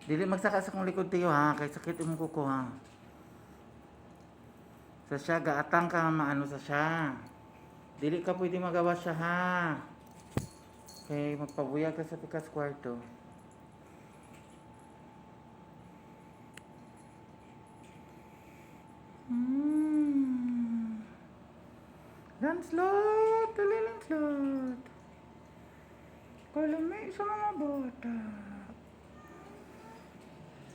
Dili magsaka sa kong likod tiyo ha, kay sakit imong kuko ha. Sa siya, gaatang ka maano sa siya. Dili ka pwede magawa siya ha. Kay magpabuyag ka sa pikas kwarto. Lanslot! Dali Lanslot! Kalami sa mga bata.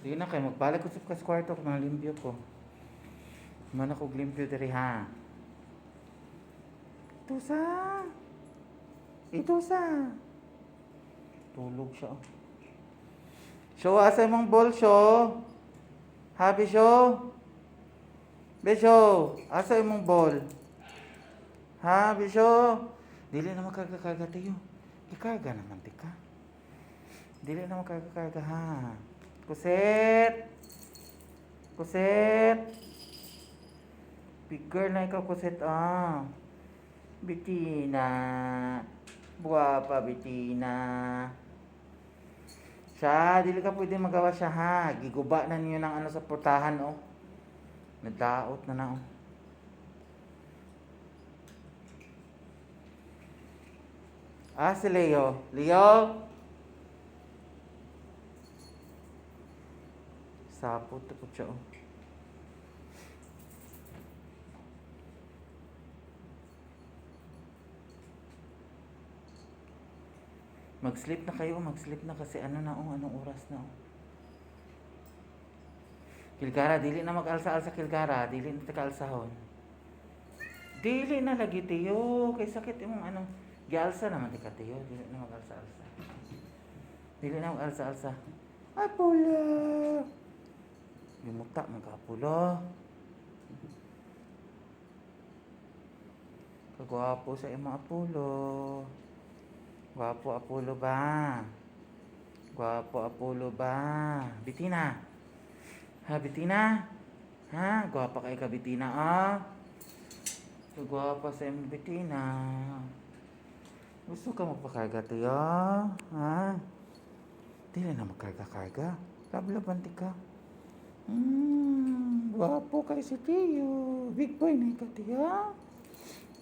Sige na kayo, magbalik ko sa pikas kwarto kung mga limpyo ko. Mana ko limpyo diri ha. Itusa! Itusa! Tulog siya. Show, asa mong ball, show? Happy show? Besyo, asa imong ball? Ha, Besyo? Dili na makakarga tayo. Ikarga naman, tika. Dili na makakarga, ha. Kuset! Kuset! Big girl na ikaw, Kuset, ah. Bitina. Buwapa, Bitina. Siya, dili ka pwede magawa siya, ha. Giguba na niyo ng ano sa putahan, oh. Nagdaot na na, oh. Ah, si Leo. Leo? Sapot po siya, oh. Mag-sleep na kayo, mag-sleep na kasi ano na, oh, anong oras na, oh. Kilgara, dili na mag-alsa-alsa Kilgara, dili na taka-alsahon. Dili na lagi tiyo, kay sakit imong ano, gialsa naman tika tiyo, dili na mag-alsa-alsa. Dili na mag-alsa-alsa. Ay, pula! Limuta, magkapula. Kagwapo sa imong Apulo. Gwapo Apulo ba? Gwapo Apulo ba? Bitina. Ha, Bitina? Ha? Gwapa kay ka, Bitina, ah? Gwapa sa imong Bitina. Gusto ka magpakarga tiyo? Ha? Dili na magkarga-karga. Lablabanti ka. Gwapo kay si Tiyo. Big boy na ka, tiyo.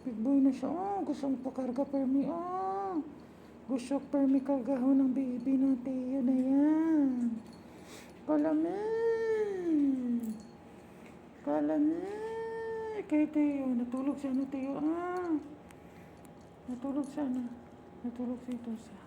Big boy na siya. Oh, gusto mo pakarga permi, oh. Gusto permi kargahon ng baby na Tiyo na yan. Kalamin. Kalamin. Kay Tiyo. Natulog siya na Tiyo, ah. Natulog siya na. Natulog siya ito sa.